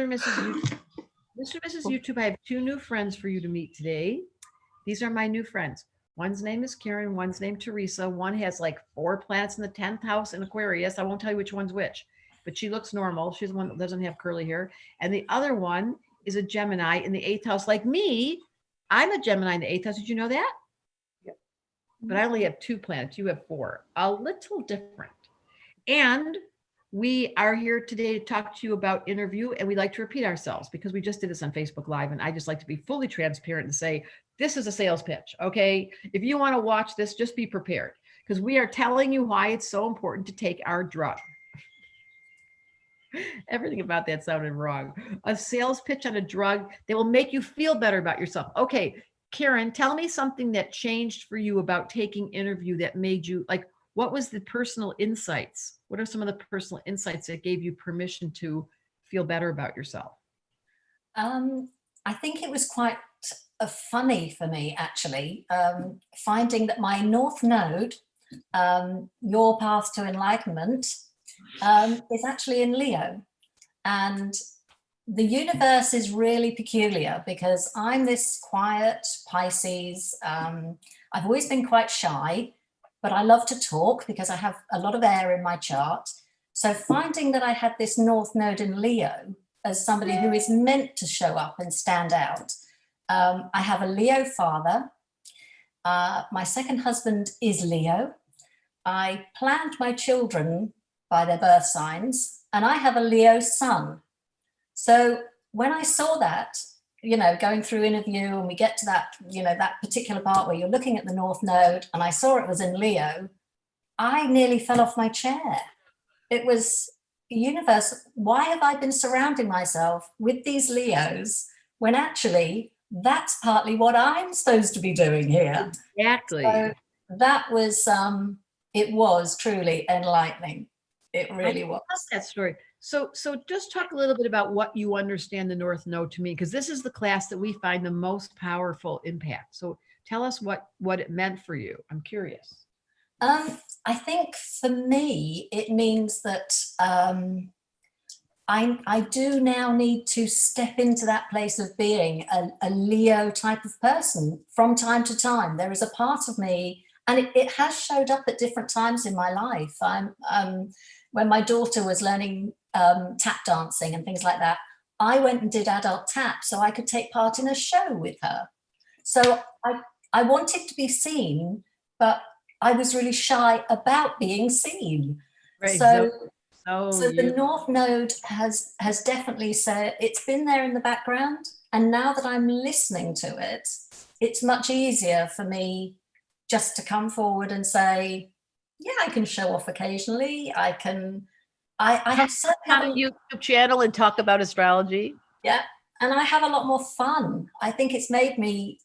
Mrs. YouTube. Mr. and Mrs. YouTube, I have two new friends for you to meet today. These are my new friends. One's name is Karen, one's name Teresa. One has like 4 planets in the 10th house in Aquarius. I won't tell you which one's which, but she looks normal. She's the one that doesn't have curly hair. And the other one is a Gemini in the 8th house. Like me, I'm a Gemini in the 8th house. Did you know that? Yep. But I only have 2 planets. You have 4. A little different. And we are here today to talk to you about interview, and we like to repeat ourselves because we just did this on Facebook Live, and I just like to be fully transparent and say, this is a sales pitch, okay? If you want to watch this, just be prepared because we are telling you why it's so important to take our drug. Everything about that sounded wrong. A sales pitch on a drug that will make you feel better about yourself. Okay, Karen, tell me something that changed for you about taking interview that made you like, what was the personal insights? What are some of the personal insights that gave you permission to feel better about yourself? I think it was quite funny for me, actually, finding that my North Node, your path to enlightenment, is actually in Leo. And the universe is really peculiar because I'm this quiet Pisces. I've always been quite shy, but I love to talk because I have a lot of air in my chart. So finding that I had this North Node in Leo as somebody who is meant to show up and stand out. I have a Leo father. My second husband is Leo. I planned my children by their birth signs, and I have a Leo son. So when I saw that, you know, going through interview and we get to that, you know, that particular part where you're looking at the North Node and I saw it was in Leo, I nearly fell off my chair. It was, universe, why have I been surrounding myself with these Leos when actually that's partly what I'm supposed to be doing here? Exactly. So that was, it was truly enlightening. It really was. That story. So just talk a little bit about what you understand the North Node to mean, because this is the class that we find the most powerful impact. So tell us what it meant for you. I'm curious. I think for me, it means that I do now need to step into that place of being a Leo type of person from time to time. There is a part of me, and it has showed up at different times in my life. When my daughter was learning tap dancing and things like that, I went and did adult tap so I could take part in a show with her. So I wanted to be seen, but I was really shy about being seen. Right. So the North Node has definitely said, it's been there in the background, and now that I'm listening to it, it's much easier for me just to come forward and say, yeah, I can show off occasionally. I have a YouTube channel and talk about astrology. Yeah, and I have a lot more fun. I think it's made me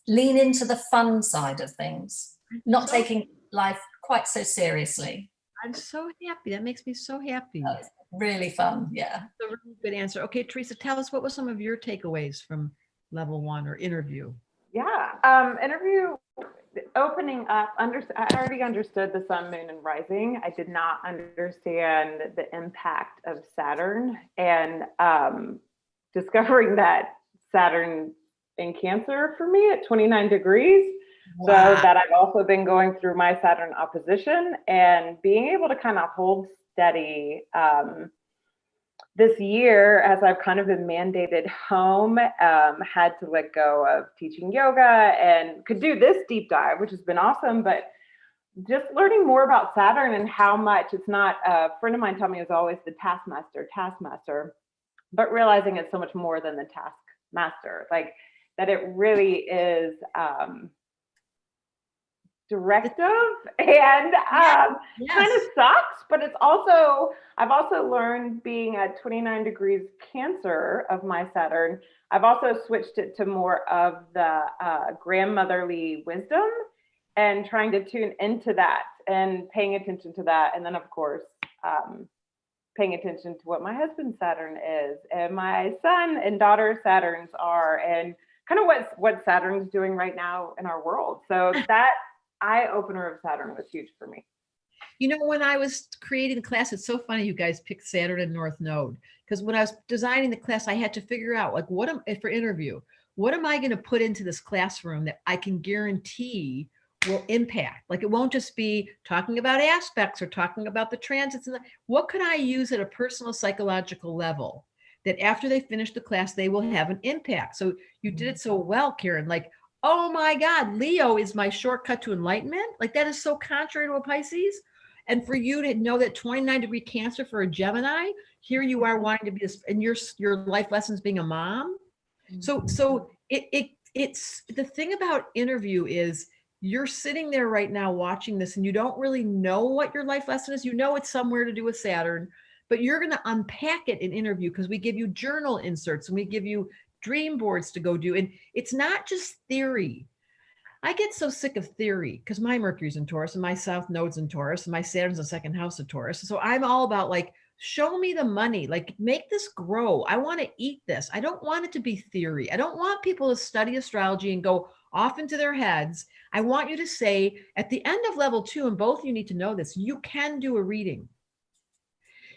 lean into the fun side of things, not taking life quite so seriously. I'm so happy. That makes me so happy. Oh, it's really fun. Yeah. That's a really good answer. Okay, Teresa, tell us, what were some of your takeaways from level 1 or interview? Yeah, interview opening up. I already understood the sun, moon, and rising. I did not understand the impact of Saturn, and discovering that Saturn in Cancer for me at 29 degrees. Wow. So that I've also been going through my Saturn opposition and being able to kind of hold steady this year, as I've kind of been mandated home, had to let go of teaching yoga and could do this deep dive, which has been awesome. But just learning more about Saturn and how much it's not, a friend of mine told me it was always the taskmaster, but realizing it's so much more than the taskmaster, like that it really is directive and kind of sucks, but it's also, I've also learned, being at 29 degrees Cancer of my Saturn, I've also switched it to more of the grandmotherly wisdom and trying to tune into that and paying attention to that. And then of course, paying attention to what my husband's Saturn is and my son and daughter Saturns are, and kind of what Saturn's doing right now in our world. So that eye opener of Saturn was huge for me. You know, when I was creating the class, it's so funny you guys picked Saturn and North Node, because when I was designing the class, I had to figure out like for interview, what am I going to put into this classroom that I can guarantee will impact? Like it won't just be talking about aspects or talking about the transits. What could I use at a personal psychological level that after they finish the class, they will have an impact? So you did it so well, Karen. Like, oh my God, Leo is my shortcut to enlightenment. Like that is so contrary to a Pisces. And for you to know that 29-degree Cancer for a Gemini, here you are wanting to be this, and your life lessons being a mom. So it's the thing about interview is you're sitting there right now watching this and you don't really know what your life lesson is. You know it's somewhere to do with Saturn, but you're going to unpack it in interview because we give you journal inserts and we give you dream boards to go do. And it's not just theory. I get so sick of theory because my Mercury's in Taurus and my South Node's in Taurus and my Saturn's in second house of Taurus. So I'm all about like, show me the money, like make this grow. I want to eat this. I don't want it to be theory. I don't want people to study astrology and go off into their heads. I want you to say at the end of level 2, and both you need to know this, you can do a reading.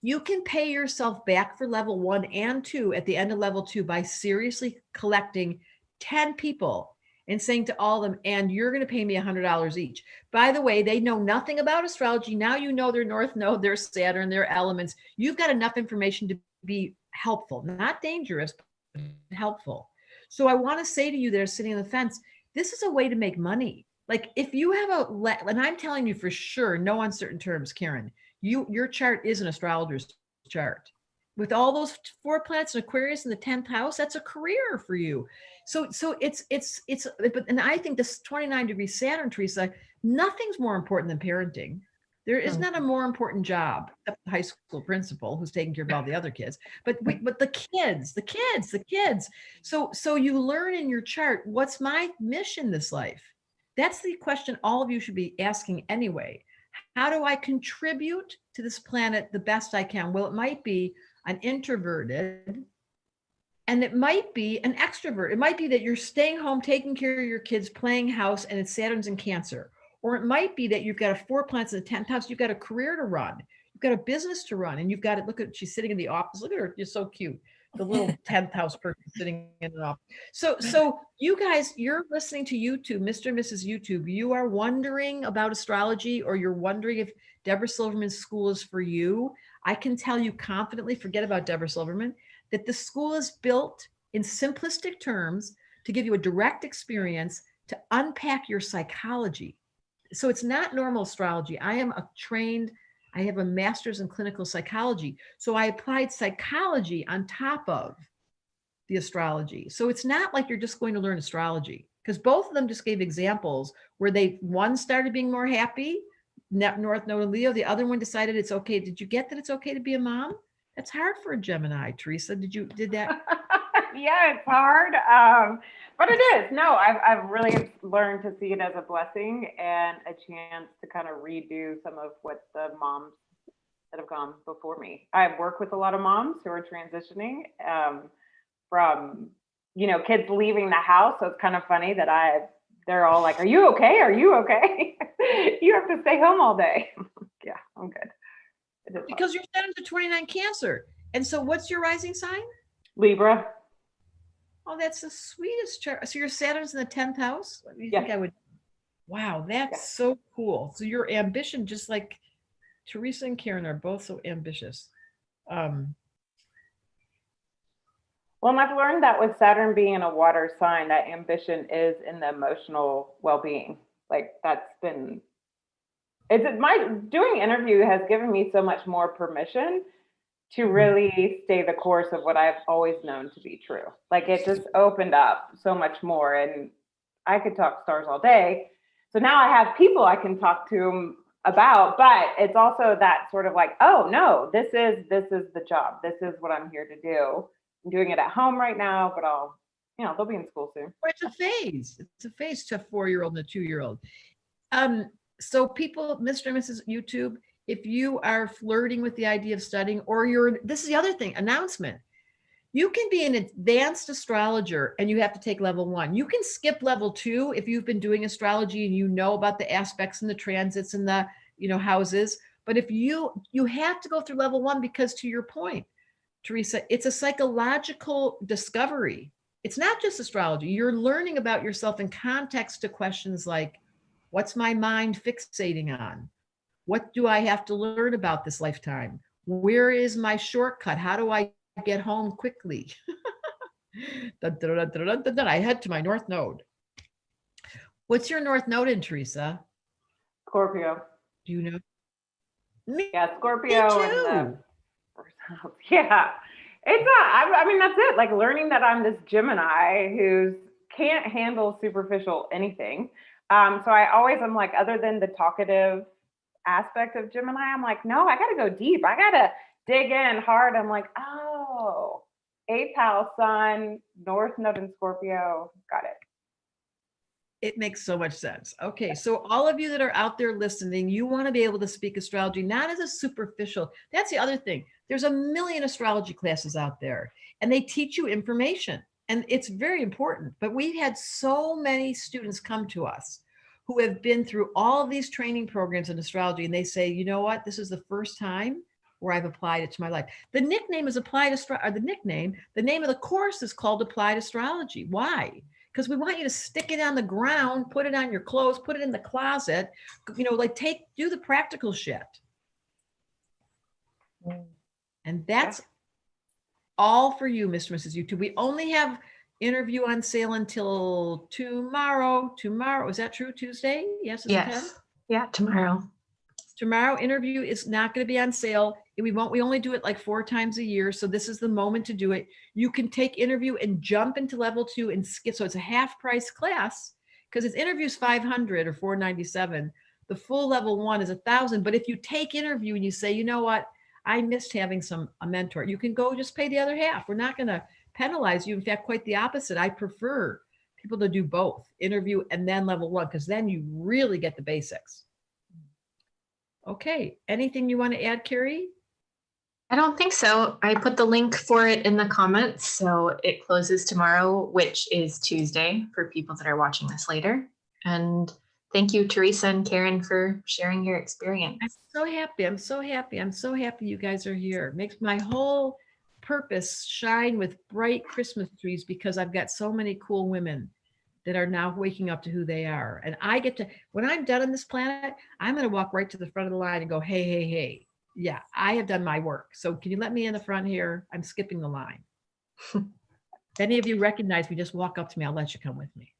You can pay yourself back for level 1 and 2 at the end of level 2 by seriously collecting 10 people and saying to all of them, and you're going to pay me $100 each. By the way, they know nothing about astrology. Now you know their North Node, their Saturn, their elements. You've got enough information to be helpful, not dangerous, but helpful. So I want to say to you that are sitting on the fence, this is a way to make money. Like if you have and I'm telling you for sure, no uncertain terms, Karen, your chart is an astrologer's chart. With all those 4 planets in Aquarius in the 10th house, that's a career for you. So it's, and I think this 29-degree Saturn, Teresa, nothing's more important than parenting. There is not a more important job, except the high school principal who's taking care of all the other kids, but the kids. So you learn in your chart, what's my mission this life? That's the question all of you should be asking anyway. How do I contribute to this planet the best I can? Well, it might be an introverted, and it might be an extrovert. It might be that you're staying home, taking care of your kids, playing house, and it's Saturn's in Cancer. Or it might be that you've got 4 planets in the 10th house. You've got a career to run. You've got a business to run. And you've got to look at, she's sitting in the office. Look at her. You're so cute. The little 10th house person sitting in the office. So you guys, you're listening to YouTube, Mr. and Mrs. YouTube. You are wondering about astrology, or you're wondering if Deborah Silverman's school is for you. I can tell you confidently, forget about Deborah Silverman, that the school is built in simplistic terms to give you a direct experience to unpack your psychology. So it's not normal astrology. I have a master's in clinical psychology. So I applied psychology on top of the astrology. So it's not like you're just going to learn astrology, because both of them just gave examples where one started being more happy, North Node and Leo. The other one decided it's okay. Did you get that it's okay to be a mom? That's hard for a Gemini, Teresa. Did that? Yeah, it's hard. But it is. No, I've really learned to see it as a blessing and a chance to kind of redo some of what the moms that have gone before me. I work with a lot of moms who are transitioning from, kids leaving the house. So it's kind of funny that they're all like, "Are you okay? Are you okay? You have to stay home all day." Yeah, I'm good. Because you're Saturn's a 29 Cancer. And so what's your rising sign? Libra. Oh, that's the sweetest chart. So your Saturn's in the 10th house? You Yeah. think I would? Wow, that's so cool. So your ambition, just like Teresa and Karen, are both so ambitious. Well, and I've learned that with Saturn being in a water sign, that ambition is in the emotional well-being. Like doing interview has given me so much more permission to really stay the course of what I've always known to be true. Like it just opened up so much more, and I could talk stars all day. So now I have people I can talk to them about, but it's also that sort of like, oh no, this is the job. This is what I'm here to do. I'm doing it at home right now, but they'll be in school soon. It's a phase. It's a phase to a 4-year-old and a 2-year-old. So people, Mr. and Mrs. YouTube, if you are flirting with the idea of studying, this is the other thing, announcement. You can be an advanced astrologer and you have to take level 1. You can skip level 2 if you've been doing astrology and you know about the aspects and the transits and the houses. But if you have to go through level 1, because to your point, Teresa, it's a psychological discovery. It's not just astrology. You're learning about yourself in context to questions like, what's my mind fixating on? What do I have to learn about this lifetime? Where is my shortcut? How do I get home quickly? I head to my North Node. What's your North Node in, Teresa? Scorpio. Do you know? Me Yeah, Scorpio and too. the first house. Yeah. I mean, that's it. Like learning that I'm this Gemini who can't handle superficial anything. So I always am like, other than the talkative aspect of Gemini, I'm like, no, I got to go deep. I got to dig in hard. I'm like, oh, 8th house, Sun, North Node in Scorpio. Got it. It makes so much sense. Okay, so all of you that are out there listening, you want to be able to speak astrology, not as a superficial. That's the other thing. There's a million astrology classes out there, and they teach you information, and it's very important. But we've had so many students come to us who have been through all of these training programs in astrology, and they say, you know what, this is the first time where I've applied it to my life. The nickname is Applied Astrology, the name of the course is called Applied Astrology. Why? Because we want you to stick it on the ground, put it on your clothes, put it in the closet, do the practical shit. And that's all for you, Mr. and Mrs. YouTube. We only have interview on sale until tomorrow. Is that true? Tuesday? Yes. Yes. Yeah, tomorrow. Tomorrow interview is not going to be on sale. We only do it like 4 times a year. So this is the moment to do it. You can take interview and jump into level 2 and skip. So it's a half price class because its interview is $500 or $497. The full level 1 is $1,000. But if you take interview and you say, you know what, I missed having a mentor, you can go just pay the other half. We're not going to penalize you. In fact, quite the opposite. I prefer people to do both, interview and then level 1, because then you really get the basics. Okay, anything you want to add, Carrie? I don't think so. I put the link for it in the comments. So it closes tomorrow, which is Tuesday for people that are watching this later. And thank you, Teresa and Karen, for sharing your experience. I'm so happy. I'm so happy. I'm so happy you guys are here. It makes my whole purpose shine with bright Christmas trees because I've got so many cool women that are now waking up to who they are. And I get to, when I'm done on this planet, I'm going to walk right to the front of the line and go, hey, hey, hey. Yeah, I have done my work. So can you let me in the front here? I'm skipping the line. If any of you recognize me, just walk up to me. I'll let you come with me.